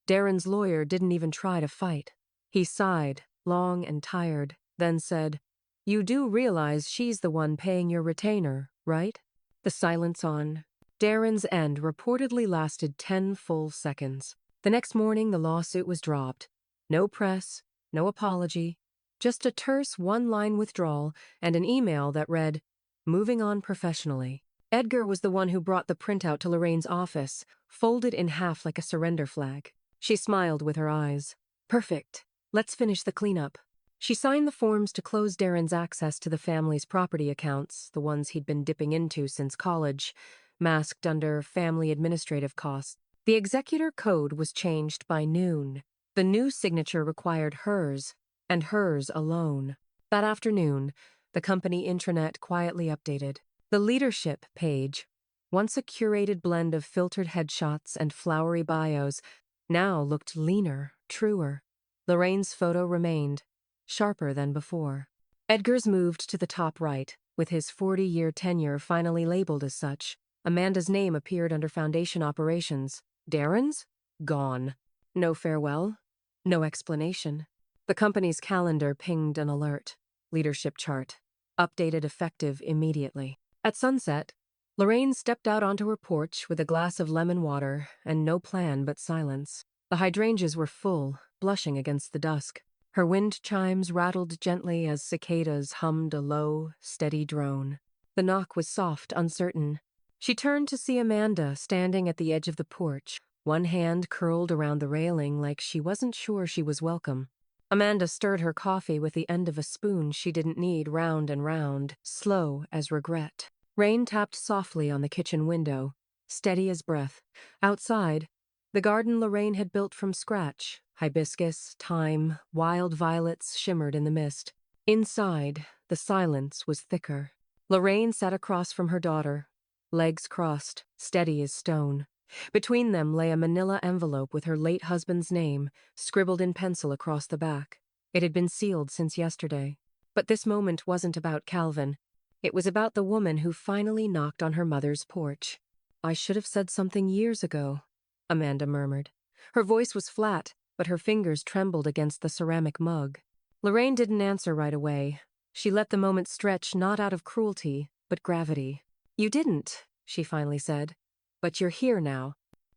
Darren's lawyer didn't even try to fight. He sighed, long and tired, then said, You do realize she's the one paying your retainer, right? The silence on Darren's end reportedly lasted 10 full seconds. The next morning, the lawsuit was dropped. No press, no apology, just a terse one-line withdrawal and an email that read, Moving on professionally. Edgar was the one who brought the printout to Lorraine's office, folded in half like a surrender flag. She smiled with her eyes. Perfect. Let's finish the cleanup. She signed the forms to close Darren's access to the family's property accounts, the ones he'd been dipping into since college, masked under family administrative costs. The executor code was changed by noon. The new signature required hers, and hers alone. That afternoon, the company intranet quietly updated. The leadership page, once a curated blend of filtered headshots and flowery bios, now looked leaner, truer. Lorraine's photo remained, sharper than before. Edgar's moved to the top right, with his 40-year tenure finally labeled as such. Amanda's name appeared under Foundation Operations. Darren's? Gone. No farewell. No explanation. The company's calendar pinged an alert. Leadership chart. Updated effective immediately. At sunset, Lorraine stepped out onto her porch with a glass of lemon water and no plan but silence. The hydrangeas were full, blushing against the dusk. Her wind chimes rattled gently as cicadas hummed a low, steady drone. The knock was soft, uncertain. She turned to see Amanda standing at the edge of the porch, one hand curled around the railing like she wasn't sure she was welcome. Amanda stirred her coffee with the end of a spoon she didn't need, round and round, slow as regret. Rain tapped softly on the kitchen window, steady as breath. Outside, the garden Lorraine had built from scratch, hibiscus, thyme, wild violets shimmered in the mist. Inside, the silence was thicker. Lorraine sat across from her daughter, legs crossed, steady as stone. Between them lay a manila envelope with her late husband's name, scribbled in pencil across the back. It had been sealed since yesterday. But this moment wasn't about Calvin. It was about the woman who finally knocked on her mother's porch. I should have said something years ago, Amanda murmured. Her voice was flat, but her fingers trembled against the ceramic mug. Lorraine didn't answer right away. She let the moment stretch not out of cruelty, but gravity. You didn't, she finally said. But you're here now.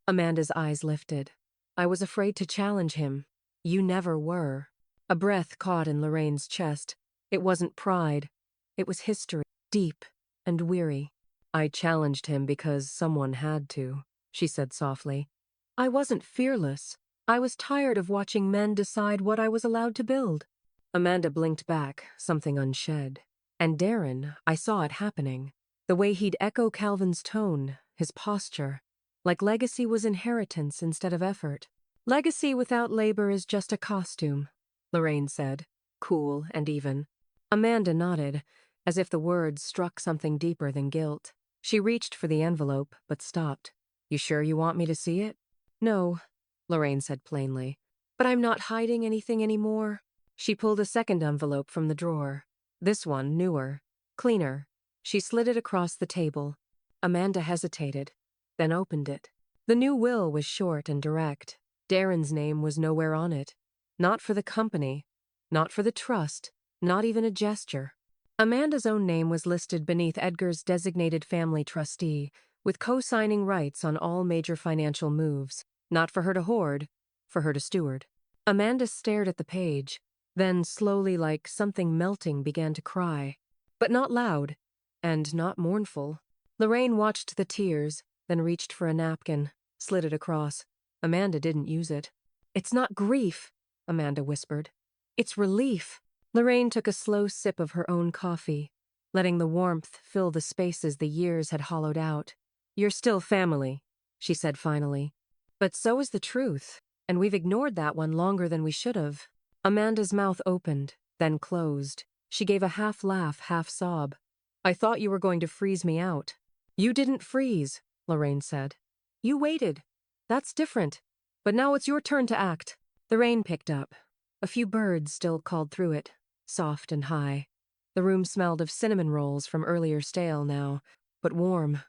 Amanda's eyes lifted. I was afraid to challenge him. You never were. A breath caught in Lorraine's chest. It wasn't pride. It was history, deep and weary. I challenged him because someone had to, she said softly. I wasn't fearless. I was tired of watching men decide what I was allowed to build. Amanda blinked back, something unshed. And Darren, I saw it happening. The way he'd echo Calvin's tone, his posture, like legacy was inheritance instead of effort. Legacy without labor is just a costume, Lorraine said, cool and even. Amanda nodded, as if the words struck something deeper than guilt. She reached for the envelope, but stopped. You sure you want me to see it? No, Lorraine said plainly. But I'm not hiding anything anymore. She pulled a second envelope from the drawer. This one, newer, cleaner. She slid it across the table. Amanda hesitated, then opened it. The new will was short and direct. Darren's name was nowhere on it. Not for the company, not for the trust, not even a gesture. Amanda's own name was listed beneath Edgar's designated family trustee, with co-signing rights on all major financial moves. Not for her to hoard, for her to steward. Amanda stared at the page, then slowly, like something melting, began to cry. But not loud, and not mournful. Lorraine watched the tears, then reached for a napkin, slid it across. Amanda didn't use it. It's not grief, Amanda whispered. It's relief. Lorraine took a slow sip of her own coffee, letting the warmth fill the spaces the years had hollowed out. You're still family, she said finally. But so is the truth, and we've ignored that one longer than we should have. Amanda's mouth opened, then closed. She gave a half laugh, half sob. I thought you were going to freeze me out. You didn't freeze, Lorraine said. You waited. That's different. But now it's your turn to act. The rain picked up. A few birds still called through it, soft and high. The room smelled of cinnamon rolls from earlier stale now, but warm.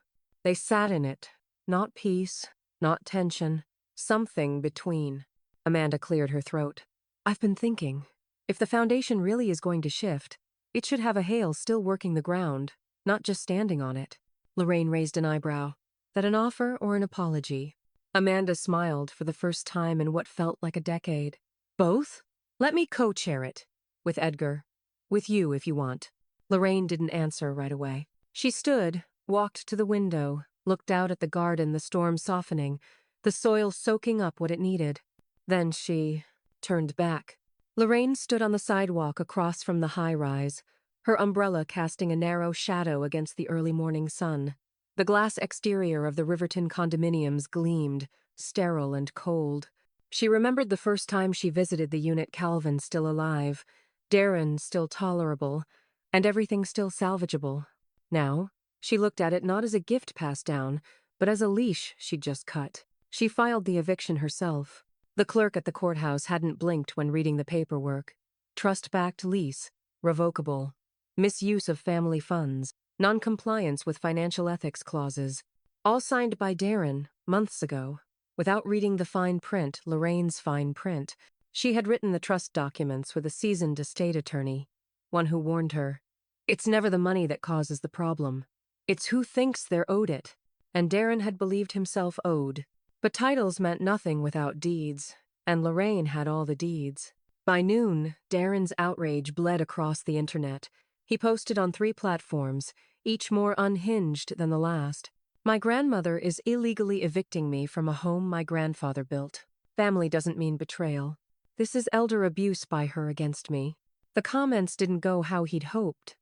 They sat in it. Not peace, not tension. Something between. Amanda cleared her throat. I've been thinking. If the foundation really is going to shift, it should have a hail still working the ground, not just standing on it. Lorraine raised an eyebrow. That an offer or an apology? Amanda smiled for the first time in what felt like a decade. Both? Let me co-chair it. With Edgar. With you, if you want. Lorraine didn't answer right away. She stood, walked to the window, looked out at the garden, the storm softening, the soil soaking up what it needed. Then she turned back. Lorraine stood on the sidewalk across from the high-rise, her umbrella casting a narrow shadow against the early morning sun. The glass exterior of the Riverton condominiums gleamed, sterile and cold. She remembered the first time she visited the unit, Calvin still alive, Darren still tolerable, and everything still salvageable. Now, she looked at it not as a gift passed down, but as a leash she'd just cut. She filed the eviction herself. The clerk at the courthouse hadn't blinked when reading the paperwork. Trust-backed lease, revocable, misuse of family funds, non-compliance with financial ethics clauses, all signed by Darren months ago. Without reading the fine print, Lorraine's fine print, she had written the trust documents with a seasoned estate attorney, one who warned her, it's never the money that causes the problem. It's who thinks they're owed it. And Darren had believed himself owed. But titles meant nothing without deeds, and Lorraine had all the deeds. By noon, Darren's outrage bled across the internet. He posted on 3 platforms, each more unhinged than the last. My grandmother is illegally evicting me from a home my grandfather built. Family doesn't mean betrayal. This is elder abuse by her against me. The comments didn't go how he'd hoped.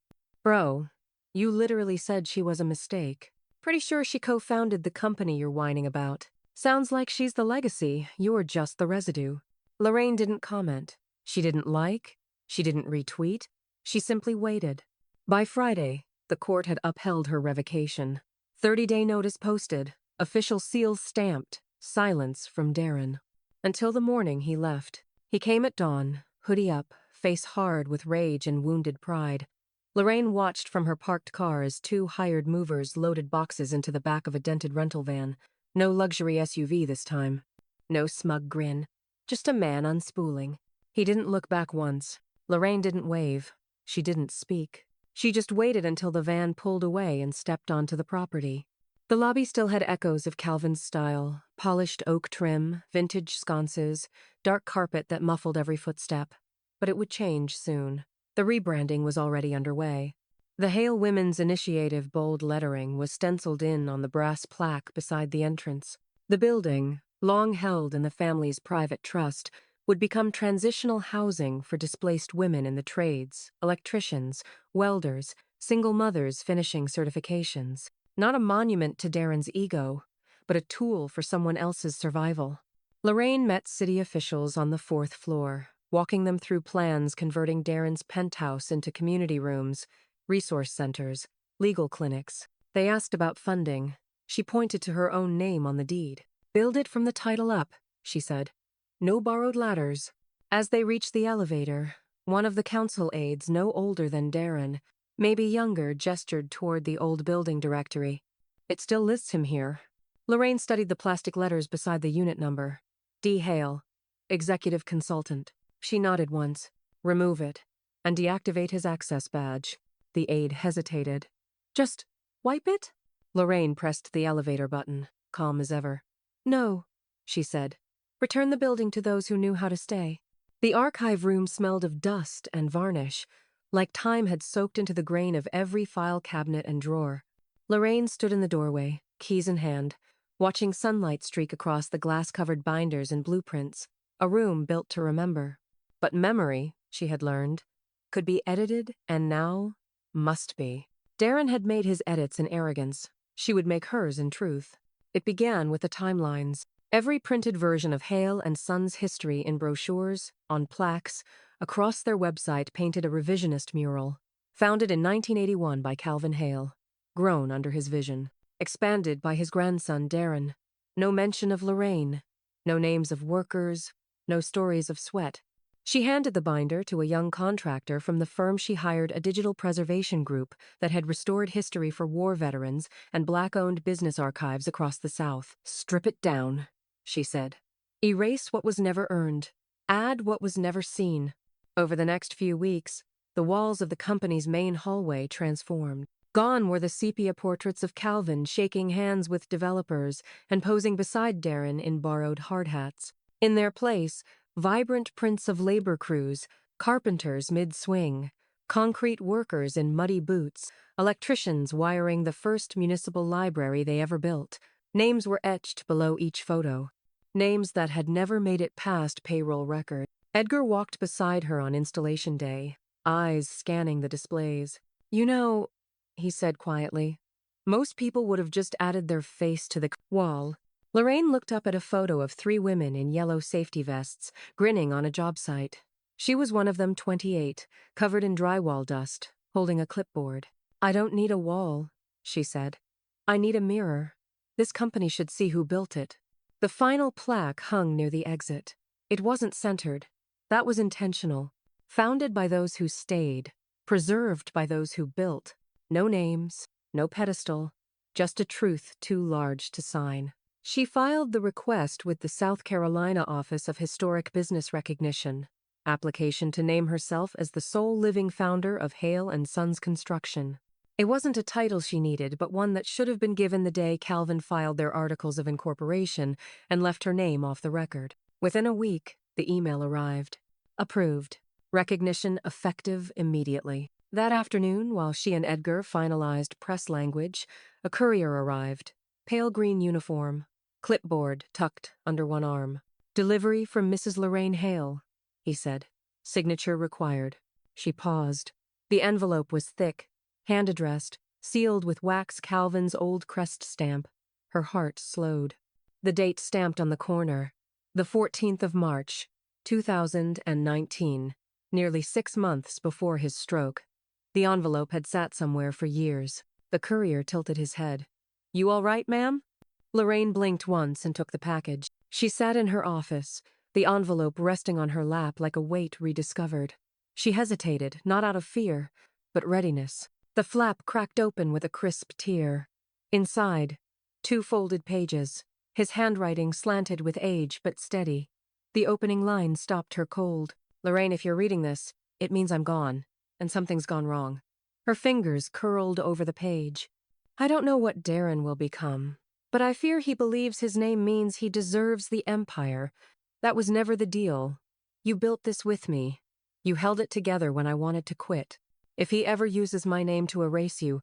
Bro, you literally said she was a mistake. Pretty sure she co-founded the company you're whining about. Sounds like she's the legacy, you're just the residue. Lorraine didn't comment. She didn't like. She didn't retweet. She simply waited. By Friday, the court had upheld her revocation. 30-day notice posted, official seal stamped, silence from Darren. Until the morning he left. He came at dawn, hoodie up, face hard with rage and wounded pride. Lorraine watched from her parked car as 2 hired movers loaded boxes into the back of a dented rental van. No luxury SUV this time. No smug grin. Just a man unspooling. He didn't look back once. Lorraine didn't wave. She didn't speak. She just waited until the van pulled away and stepped onto the property. The lobby still had echoes of Calvin's style, polished oak trim, vintage sconces, dark carpet that muffled every footstep. But it would change soon. The rebranding was already underway. The Hale Women's Initiative bold lettering was stenciled in on the brass plaque beside the entrance. The building, long held in the family's private trust, would become transitional housing for displaced women in the trades, electricians, welders, single mothers finishing certifications. Not a monument to Darren's ego, but a tool for someone else's survival. Lorraine met city officials on the 4th floor. walking them through plans converting Darren's penthouse into community rooms, resource centers, legal clinics. They asked about funding. She pointed to her own name on the deed. "Build it from the title up," she said. "No borrowed ladders." As they reached the elevator, one of the council aides, no older than Darren, maybe younger, gestured toward the old building directory. "It still lists him here." Lorraine studied the plastic letters beside the unit number. D. Hale, executive consultant. She nodded once. "Remove it, and deactivate his access badge." The aide hesitated. "Just wipe it?" Lorraine pressed the elevator button, calm as ever. "No," she said. "Return the building to those who knew how to stay." The archive room smelled of dust and varnish, like time had soaked into the grain of every file cabinet and drawer. Lorraine stood in the doorway, keys in hand, watching sunlight streak across the glass-covered binders and blueprints, a room built to remember. But memory, she had learned, could be edited and now must be. Darren had made his edits in arrogance. She would make hers in truth. It began with the timelines. Every printed version of Hale and Sons' history in brochures, on plaques, across their website painted a revisionist mural. Founded in 1981 by Calvin Hale. Grown under his vision. Expanded by his grandson Darren. No mention of Lorraine. No names of workers. No stories of sweat. She handed the binder to a young contractor from the firm she hired, a digital preservation group that had restored history for war veterans and Black-owned business archives across the South. "Strip it down," she said. "Erase what was never earned. Add what was never seen." Over the next few weeks, the walls of the company's main hallway transformed. Gone were the sepia portraits of Calvin shaking hands with developers and posing beside Darren in borrowed hard hats. In their place, vibrant prints of labor crews, carpenters mid-swing, concrete workers in muddy boots, electricians wiring the first municipal library they ever built. Names were etched below each photo. Names that had never made it past payroll record. Edgar walked beside her on installation day, eyes scanning the displays. "You know," he said quietly, "most people would have just added their face to the wall." Lorraine looked up at a photo of 3 women in yellow safety vests, grinning on a job site. She was one of them, 28, covered in drywall dust, holding a clipboard. "I don't need a wall," she said. "I need a mirror. This company should see who built it." The final plaque hung near the exit. It wasn't centered. That was intentional. Founded by those who stayed. Preserved by those who built. No names, no pedestal, just a truth too large to sign. She filed the request with the South Carolina Office of Historic Business Recognition. Application to name herself as the sole living founder of Hale and Sons Construction. It wasn't a title she needed, but one that should have been given the day Calvin filed their articles of incorporation and left her name off the record. Within a week, the email arrived. Approved. Recognition effective immediately. That afternoon, while she and Edgar finalized press language, a courier arrived. Pale green uniform. Clipboard tucked under one arm. "Delivery from Mrs. Lorraine Hale," he said. "Signature required." She paused. The envelope was thick, hand-addressed, sealed with wax Calvin's old crest stamp. Her heart slowed. The date stamped on the corner. The 14th of March, 2019, nearly 6 months before his stroke. The envelope had sat somewhere for years. The courier tilted his head. "You all right, ma'am?" Lorraine blinked once and took the package. She sat in her office, the envelope resting on her lap like a weight rediscovered. She hesitated, not out of fear, but readiness. The flap cracked open with a crisp tear. Inside, 2 folded pages, his handwriting slanted with age but steady. The opening line stopped her cold. "Lorraine, if you're reading this, it means I'm gone, and something's gone wrong." Her fingers curled over the page. "I don't know what Darren will become, but I fear he believes his name means he deserves the empire. That was never the deal. You built this with me. You held it together when I wanted to quit. If he ever uses my name to erase you,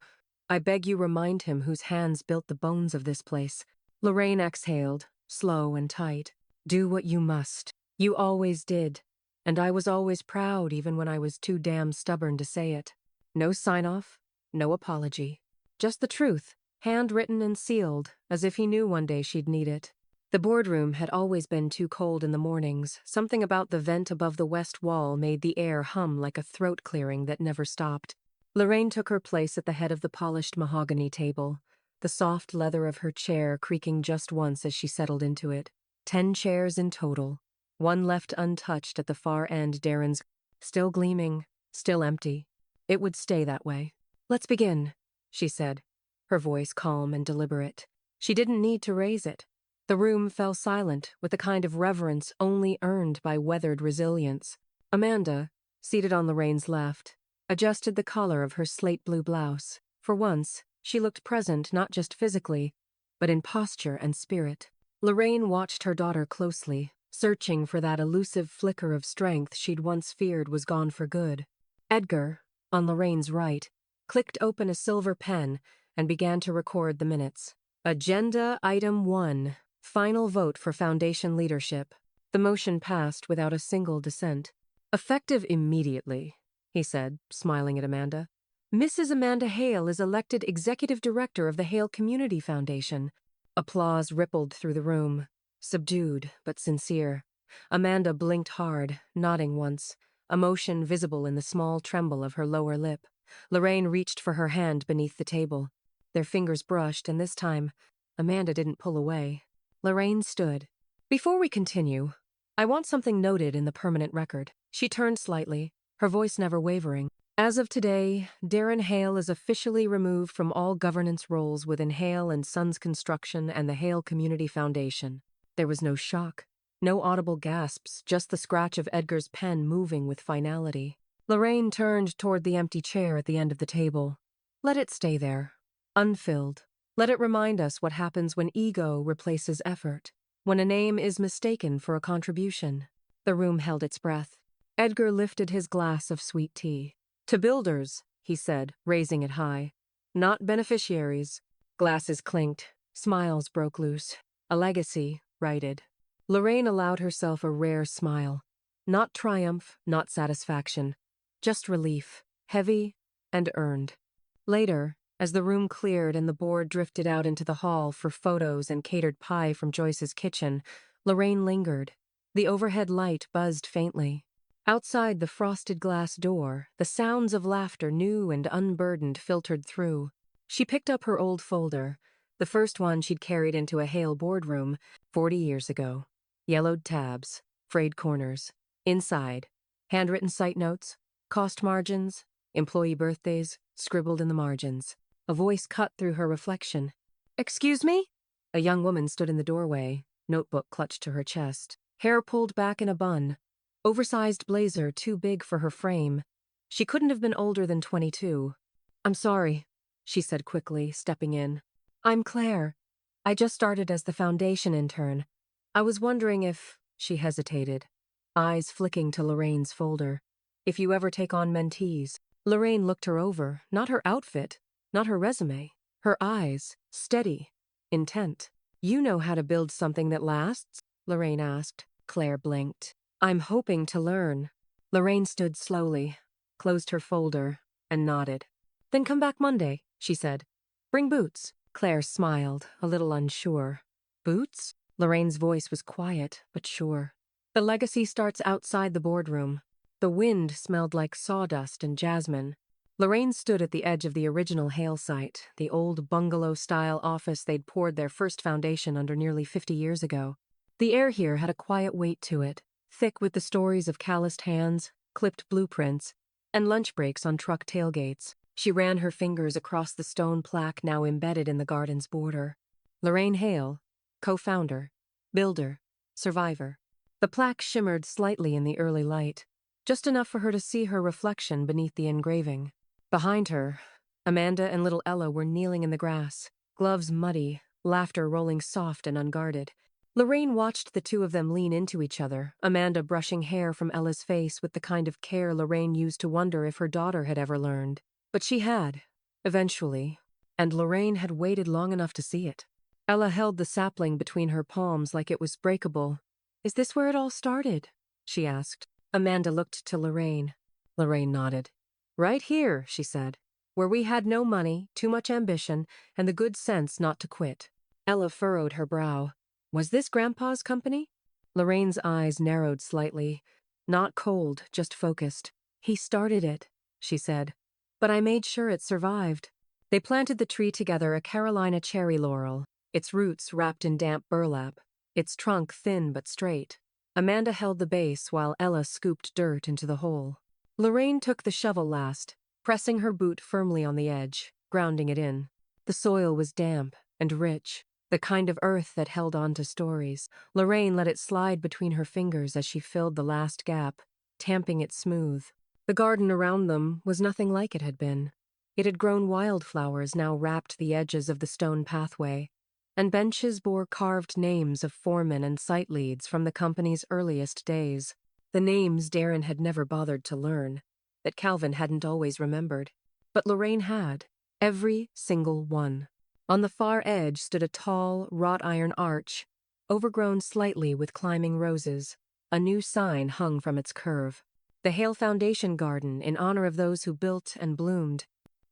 I beg you remind him whose hands built the bones of this place." Lorraine exhaled, slow and tight. "Do what you must. You always did. And I was always proud even when I was too damn stubborn to say it." No sign-off, no apology. Just the truth, handwritten and sealed, as if he knew one day she'd need it. The boardroom had always been too cold in the mornings. Something about the vent above the west wall made the air hum like a throat clearing that never stopped. Lorraine took her place at the head of the polished mahogany table, the soft leather of her chair creaking just once as she settled into it. 10 chairs in total, one left untouched at the far end, Darren's, still gleaming, still empty. It would stay that way. "Let's begin," she said, her voice calm and deliberate. She didn't need to raise it. The room fell silent, with a kind of reverence only earned by weathered resilience. Amanda, seated on Lorraine's left, adjusted the collar of her slate blue blouse. For once, she looked present not just physically, but in posture and spirit. Lorraine watched her daughter closely, searching for that elusive flicker of strength she'd once feared was gone for good. Edgar, on Lorraine's right, clicked open a silver pen and began to record the minutes. Agenda Item 1. Final vote for Foundation leadership. The motion passed without a single dissent. "Effective immediately," he said, smiling at Amanda. "Mrs. Amanda Hale is elected Executive Director of the Hale Community Foundation." Applause rippled through the room, subdued but sincere. Amanda blinked hard, nodding once, emotion visible in the small tremble of her lower lip. Lorraine reached for her hand beneath the table. Their fingers brushed, and this time, Amanda didn't pull away. Lorraine stood. "Before we continue, I want something noted in the permanent record." She turned slightly, her voice never wavering. "As of today, Darren Hale is officially removed from all governance roles within Hale and Sons Construction and the Hale Community Foundation." There was no shock, no audible gasps, just the scratch of Edgar's pen moving with finality. Lorraine turned toward the empty chair at the end of the table. "Let it stay there, unfilled. Let it remind us what happens when ego replaces effort, when a name is mistaken for a contribution." The room held its breath. Edgar lifted his glass of sweet tea. "To builders," he said, raising it high. "Not beneficiaries." Glasses clinked. Smiles broke loose. "A legacy," righted. Lorraine allowed herself a rare smile. Not triumph, not satisfaction. Just relief, heavy and earned. Later, as the room cleared and the board drifted out into the hall for photos and catered pie from Joyce's kitchen, Lorraine lingered. The overhead light buzzed faintly. Outside the frosted glass door, the sounds of laughter, new and unburdened, filtered through. She picked up her old folder, the first one she'd carried into a Hale boardroom 40 years ago. Yellowed tabs, frayed corners. Inside, handwritten site notes, cost margins, employee birthdays, scribbled in the margins. A voice cut through her reflection. "Excuse me?" A young woman stood in the doorway, notebook clutched to her chest, hair pulled back in a bun, oversized blazer too big for her frame. She couldn't have been older than 22. "I'm sorry," she said quickly, stepping in. "I'm Claire. I just started as the foundation intern. I was wondering if—" She hesitated, eyes flicking to Lorraine's folder. "If you ever take on mentees." Lorraine looked her over, not her outfit, not her resume, her eyes, steady, intent. "You know how to build something that lasts?" Lorraine asked. Claire blinked. "I'm hoping to learn." Lorraine stood slowly, closed her folder, and nodded. "Then come back Monday," she said. "Bring boots." Claire smiled, a little unsure. "Boots?" Lorraine's voice was quiet, but sure. "The legacy starts outside the boardroom." The wind smelled like sawdust and jasmine. Lorraine stood at the edge of the original Hale site, the old bungalow-style office they'd poured their first foundation under nearly 50 years ago. The air here had a quiet weight to it, thick with the stories of calloused hands, clipped blueprints, and lunch breaks on truck tailgates. She ran her fingers across the stone plaque now embedded in the garden's border. Lorraine Hale, co-founder, builder, survivor. The plaque shimmered slightly in the early light, just enough for her to see her reflection beneath the engraving. Behind her, Amanda and little Ella were kneeling in the grass, gloves muddy, laughter rolling soft and unguarded. Lorraine watched the two of them lean into each other, Amanda brushing hair from Ella's face with the kind of care Lorraine used to wonder if her daughter had ever learned. But she had, eventually, and Lorraine had waited long enough to see it. Ella held the sapling between her palms like it was breakable. "Is this where it all started?" she asked. Amanda looked to Lorraine. Lorraine nodded. "Right here," she said, "where we had no money, too much ambition, and the good sense not to quit." Ella furrowed her brow. Was this Grandpa's company? Lorraine's eyes narrowed slightly. Not cold, just focused. He started it, she said. But I made sure it survived. They planted the tree together, a Carolina cherry laurel, its roots wrapped in damp burlap, its trunk thin but straight. Amanda held the base while Ella scooped dirt into the hole. Lorraine took the shovel last, pressing her boot firmly on the edge, grounding it in. The soil was damp and rich, the kind of earth that held on to stories. Lorraine let it slide between her fingers as she filled the last gap, tamping it smooth. The garden around them was nothing like it had been. It had grown wildflowers now wrapped the edges of the stone pathway, and benches bore carved names of foremen and site leads from the company's earliest days. The names Darren had never bothered to learn, that Calvin hadn't always remembered. But Lorraine had, every single one. On the far edge stood a tall, wrought-iron arch, overgrown slightly with climbing roses. A new sign hung from its curve. The Hale Foundation Garden, in honor of those who built and bloomed.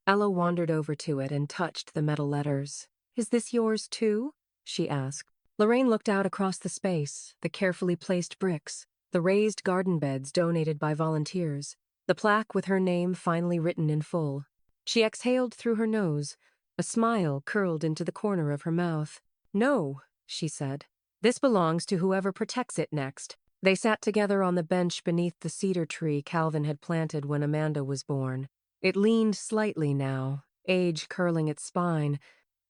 Ella wandered over to it and touched the metal letters. "Is this yours too?" she asked. Lorraine looked out across the space, the carefully placed bricks, the raised garden beds donated by volunteers, the plaque with her name finally written in full. She exhaled through her nose. A smile curled into the corner of her mouth. "No," she said. "This belongs to whoever protects it next." They sat together on the bench beneath the cedar tree Calvin had planted when Amanda was born. It leaned slightly now, age curling its spine,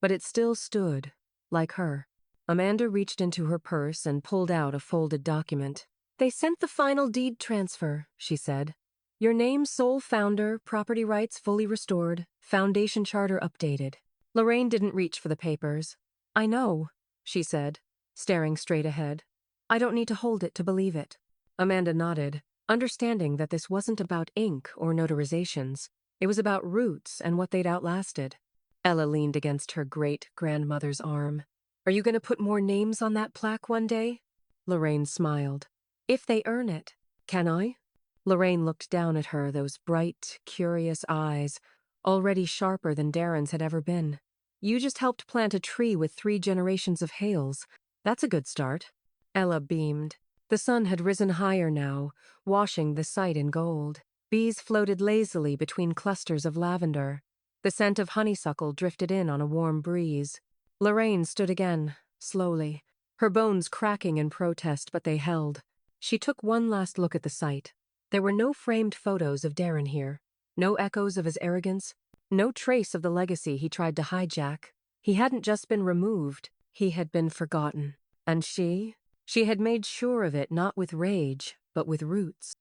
but it still stood, like her. Amanda reached into her purse and pulled out a folded document. "They sent the final deed transfer," she said. "Your name sole founder, property rights fully restored, foundation charter updated." Lorraine didn't reach for the papers. "I know," she said, staring straight ahead. "I don't need to hold it to believe it." Amanda nodded, understanding that this wasn't about ink or notarizations. It was about roots and what they'd outlasted. Ella leaned against her great-grandmother's arm. "Are you going to put more names on that plaque one day?" Lorraine smiled. "If they earn it." "Can I?" Lorraine looked down at her, those bright, curious eyes, already sharper than Darren's had ever been. "You just helped plant a tree with 3 generations of Hales. That's a good start." Ella beamed. The sun had risen higher now, washing the site in gold. Bees floated lazily between clusters of lavender. The scent of honeysuckle drifted in on a warm breeze. Lorraine stood again, slowly, her bones cracking in protest, but they held. She took one last look at the site. There were no framed photos of Darren here, no echoes of his arrogance, no trace of the legacy he tried to hijack. He hadn't just been removed, he had been forgotten. And she had made sure of it not with rage, but with roots.